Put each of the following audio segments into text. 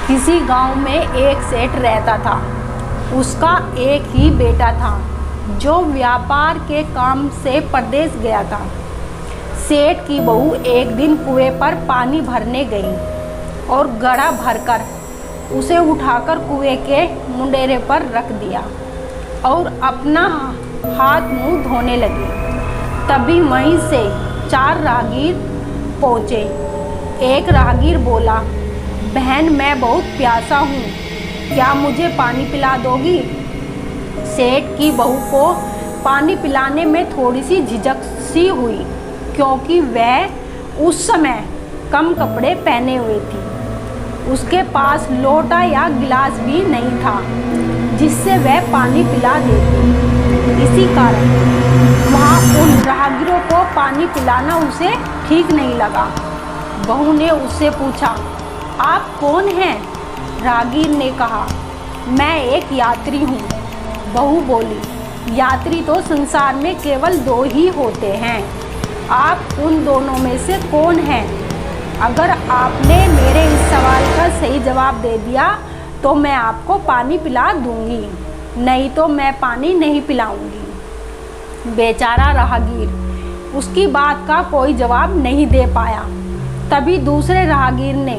किसी गांव में एक सेठ रहता था। उसका एक ही बेटा था जो व्यापार के काम से परदेश गया था। सेठ की बहू एक दिन कुएं पर पानी भरने गई और घड़ा भरकर उसे उठाकर कुएं के मुंडेरे पर रख दिया और अपना हाथ मुंह धोने लगी। तभी वहीं से 4 राहगीर पहुँचे। एक राहगीर बोला, बहन मैं बहुत प्यासा हूँ, क्या मुझे पानी पिला दोगी? सेठ की बहू को पानी पिलाने में थोड़ी सी झिझक सी हुई, क्योंकि वह उस समय कम कपड़े पहने हुए थी। उसके पास लोटा या गिलास भी नहीं था जिससे वह पानी पिला देती। इसी कारण वहाँ उन राहगीरों को पानी पिलाना उसे ठीक नहीं लगा। बहू ने उससे पूछा, आप कौन हैं? राहगीर ने कहा, मैं एक यात्री हूँ। बहू बोली, यात्री तो संसार में केवल 2 ही होते हैं, आप उन दोनों में से कौन हैं? अगर आपने मेरे इस सवाल का सही जवाब दे दिया तो मैं आपको पानी पिला दूंगी, नहीं तो मैं पानी नहीं पिलाऊंगी। बेचारा राहगीर उसकी बात का कोई जवाब नहीं दे पाया। तभी दूसरे राहगीर ने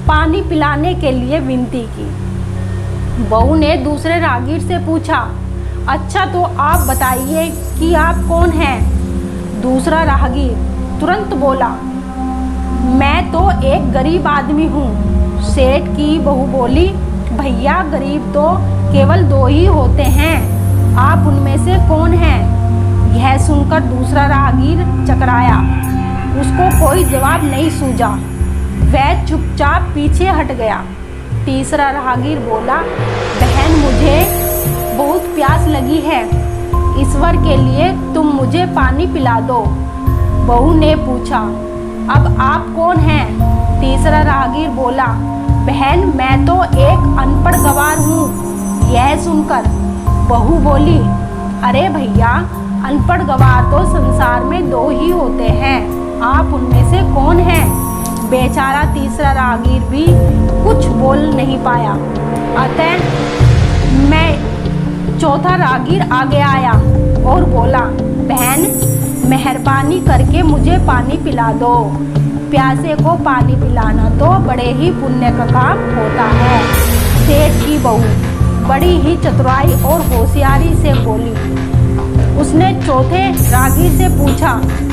पानी पिलाने के लिए विनती की। बहू ने दूसरे राहगीर से पूछा, अच्छा तो आप बताइए कि आप कौन हैं? दूसरा राहगीर तुरंत बोला, मैं तो एक गरीब आदमी हूँ। सेठ की बहू बोली, भैया गरीब तो केवल 2 ही होते हैं, आप उनमें से कौन हैं? यह सुनकर दूसरा राहगीर चकराया। उसको कोई जवाब नहीं सूझा, वह चुपचाप पीछे हट गया। तीसरा राहगीर बोला, बहन मुझे बहुत प्यास लगी है, ईश्वर के लिए तुम मुझे पानी पिला दो। बहू ने पूछा, अब आप कौन हैं? तीसरा राहगीर बोला, बहन मैं तो एक अनपढ़ गवार हूँ। यह सुनकर बहू बोली, अरे भैया अनपढ़ गवार तो संसार में 2 ही होते हैं, आप उनमें से कौन हैं? बेचारा तीसरा राहगीर भी कुछ बोल नहीं पाया। अतः मैं चौथा राहगीर आगे आया और बोला, बहन मेहरबानी करके मुझे पानी पिला दो। प्यासे को पानी पिलाना तो बड़े ही पुण्य का काम होता है। सेठ की बहू बड़ी ही चतुराई और होशियारी से बोली। उसने चौथे राहगीर से पूछा,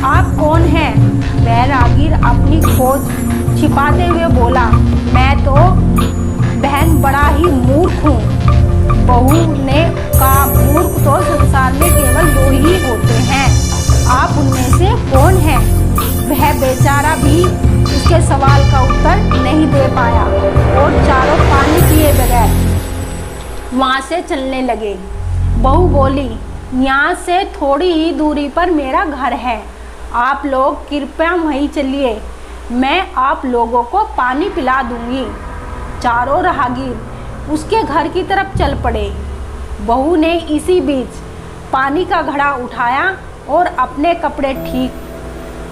आप कौन हैं? वह राहगीर अपनी खोज छिपाते हुए बोला, मैं तो बहन बड़ा ही मूर्ख हूँ। बहू ने कहा, मूर्ख तो संसार में केवल 2 ही होते हैं, आप उनमें से कौन हैं? वह बेचारा भी उसके सवाल का उत्तर नहीं दे पाया और चारों पानी पिए बगैर वहाँ से चलने लगे। बहू बोली, यहाँ से थोड़ी ही दूरी पर मेरा घर है, आप लोग कृपया वहीं चलिए, मैं आप लोगों को पानी पिला दूंगी। चारों राहगीर उसके घर की तरफ चल पड़े। बहू ने इसी बीच पानी का घड़ा उठाया और अपने कपड़े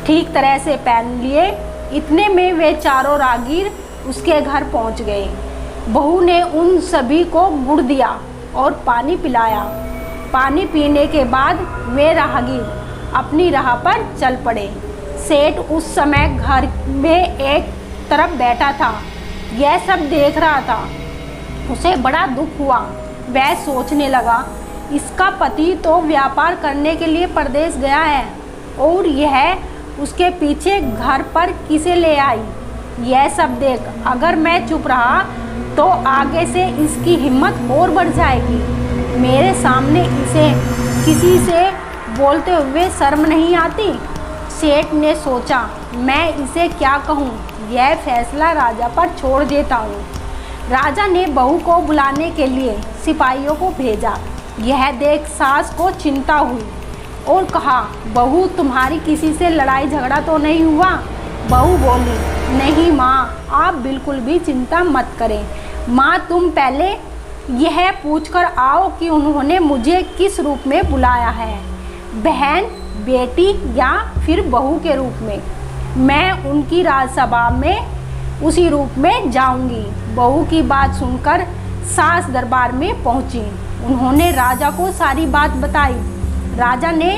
ठीक तरह से पहन लिए। इतने में वे चारों राहगीर उसके घर पहुंच गए। बहू ने उन सभी को गुड़ दिया और पानी पिलाया। पानी पीने के बाद वे राहगीर अपनी राह पर चल पड़े। सेठ उस समय घर में एक तरफ बैठा था, यह सब देख रहा था। उसे बड़ा दुख हुआ। वह सोचने लगा, इसका पति तो व्यापार करने के लिए परदेश गया है और यह उसके पीछे घर पर किसे ले आई। यह सब देख अगर मैं चुप रहा तो आगे से इसकी हिम्मत और बढ़ जाएगी। मेरे सामने इसे किसी से बोलते हुए शर्म नहीं आती। सेठ ने सोचा, मैं इसे क्या कहूँ, यह फैसला राजा पर छोड़ देता हूँ। राजा ने बहू को बुलाने के लिए सिपाहियों को भेजा। यह देख सास को चिंता हुई और कहा, बहू तुम्हारी किसी से लड़ाई झगड़ा तो नहीं हुआ? बहू बोली, नहीं माँ, आप बिल्कुल भी चिंता मत करें। माँ तुम पहले यह पूछकर आओ कि उन्होंने मुझे किस रूप में बुलाया है, बहन, बेटी या फिर बहू के रूप में। मैं उनकी राजसभा में उसी रूप में जाऊंगी। बहू की बात सुनकर सास दरबार में पहुंची। उन्होंने राजा को सारी बात बताई। राजा ने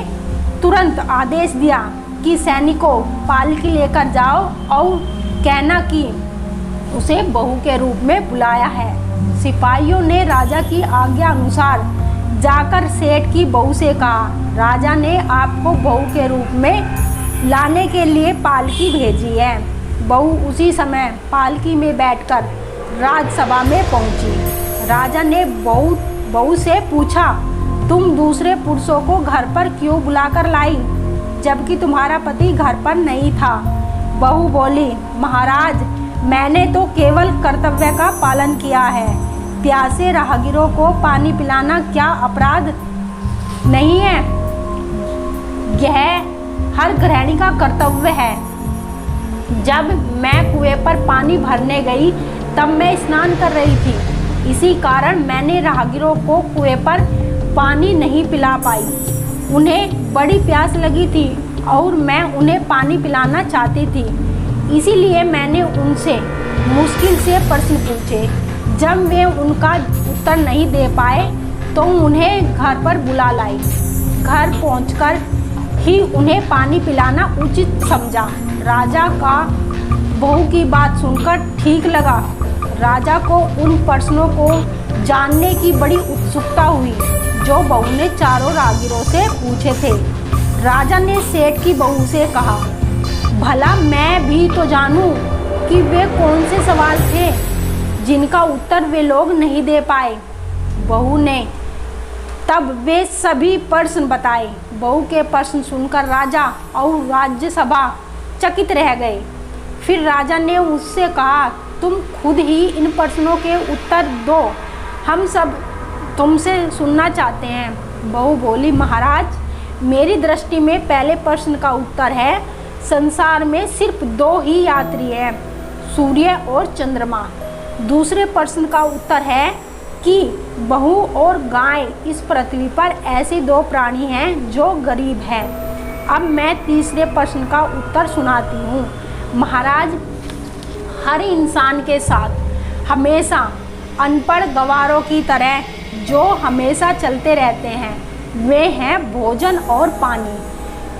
तुरंत आदेश दिया कि सैनिकों, पालकी लेकर जाओ और कहना कि उसे बहू के रूप में बुलाया है। सिपाहियों ने राजा की आज्ञा अनुसार जाकर सेठ की बहू से कहा, राजा ने आपको बहू के रूप में लाने के लिए पालकी भेजी है। बहू उसी समय पालकी में बैठकर राजसभा में पहुंची। राजा ने बहू से पूछा, तुम दूसरे पुरुषों को घर पर क्यों बुलाकर लाई, जबकि तुम्हारा पति घर पर नहीं था? बहू बोली, महाराज, मैंने तो केवल कर्तव्य का पालन किया है। प्यासे राहगीरों को पानी पिलाना क्या अपराध नहीं है? यह हर गृहिणी का कर्तव्य है। जब मैं कुएं पर पानी भरने गई तब मैं स्नान कर रही थी। इसी कारण मैंने राहगीरों को कुएं पर पानी नहीं पिला पाई। उन्हें बड़ी प्यास लगी थी और मैं उन्हें पानी पिलाना चाहती थी। इसीलिए मैंने उनसे मुश्किल से प्रश्न पूछे। जब वे उनका उत्तर नहीं दे पाए तो उन्हें घर पर बुला लाई। घर पहुंचकर ही उन्हें पानी पिलाना उचित समझा। राजा का बहू की बात सुनकर ठीक लगा। राजा को उन प्रश्नों को जानने की बड़ी उत्सुकता हुई जो बहू ने चारों राहगीरों से पूछे थे। राजा ने सेठ की बहू से कहा, भला मैं भी तो जानूं कि वे कौन से सवाल थे जिनका उत्तर वे लोग नहीं दे पाए। बहू ने तब वे सभी प्रश्न बताए। बहू के प्रश्न सुनकर राजा और राज्यसभा चकित रह गए। फिर राजा ने उससे कहा, तुम खुद ही इन प्रश्नों के उत्तर दो, हम सब तुमसे सुनना चाहते हैं। बहू बोली, महाराज, मेरी दृष्टि में पहले प्रश्न का उत्तर है, संसार में सिर्फ दो ही यात्री हैं, सूर्य और चंद्रमा। दूसरे प्रश्न का उत्तर है कि बहू और गाय इस पृथ्वी पर ऐसे दो प्राणी हैं जो गरीब हैं। अब मैं तीसरे प्रश्न का उत्तर सुनाती हूँ। महाराज, हर इंसान के साथ हमेशा अनपढ़ गवारों की तरह जो हमेशा चलते रहते हैं, वे हैं भोजन और पानी।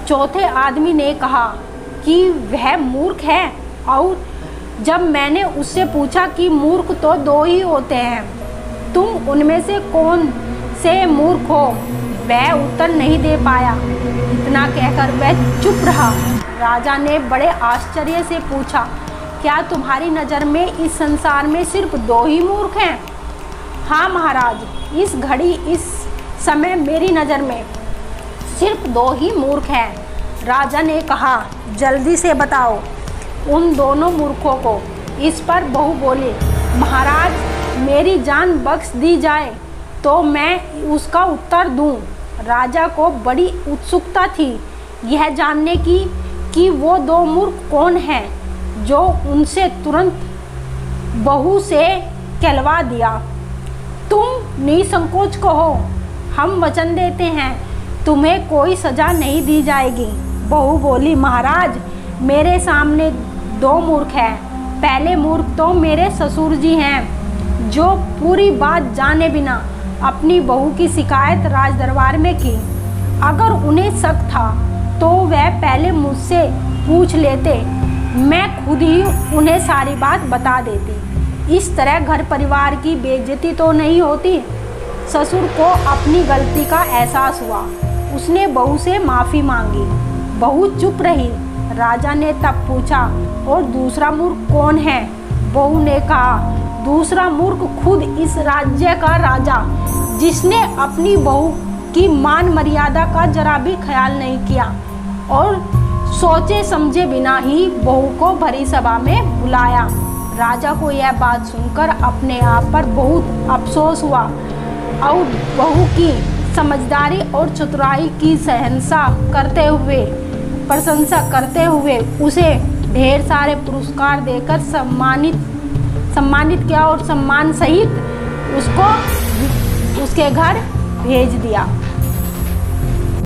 चौथे आदमी ने कहा कि वह मूर्ख है, और जब मैंने उससे पूछा कि मूर्ख तो दो ही होते हैं, तुम उनमें से कौन से मूर्ख हो, वह उत्तर नहीं दे पाया। इतना कहकर वह चुप रहा। राजा ने बड़े आश्चर्य से पूछा, क्या तुम्हारी नज़र में इस संसार में सिर्फ दो ही मूर्ख हैं? हाँ महाराज, इस घड़ी इस समय मेरी नज़र में सिर्फ दो ही मूर्ख हैं। राजा ने कहा, जल्दी से बताओ उन दोनों मूर्खों को। इस पर बहू बोली, महाराज, मेरी जान बख्श दी जाए तो मैं उसका उत्तर दूं। राजा को बड़ी उत्सुकता थी यह जानने की कि वो दो मूर्ख कौन हैं, जो उनसे तुरंत बहू से कहलवा दिया। तुम निसंकोच कहो, हम वचन देते हैं तुम्हें कोई सजा नहीं दी जाएगी। बहू बोली, महाराज, मेरे सामने दो मूर्ख हैं। पहले मूर्ख तो मेरे ससुर जी हैं, जो पूरी बात जाने बिना अपनी बहू की शिकायत राज दरबार में की। अगर उन्हें शक था तो वह पहले मुझसे पूछ लेते, मैं खुद ही उन्हें सारी बात बता देती। इस तरह घर परिवार की बेइज्जती तो नहीं होती। ससुर को अपनी गलती का एहसास हुआ। उसने बहू से माफ़ी मांगी। बहू चुप रही। राजा ने तब पूछा, और दूसरा मूर्ख कौन है? बहू ने कहा, दूसरा मूर्ख खुद इस राज्य का राजा, जिसने अपनी बहू की मान मर्यादा का जरा भी ख्याल नहीं किया और सोचे समझे बिना ही बहू को भरी सभा में बुलाया। राजा को यह बात सुनकर अपने आप पर बहुत अफसोस हुआ और बहू की समझदारी और चतुराई की प्रशंसा करते हुए उसे ढेर सारे पुरस्कार देकर सम्मानित किया और सम्मान सहित उसको उसके घर भेज दिया।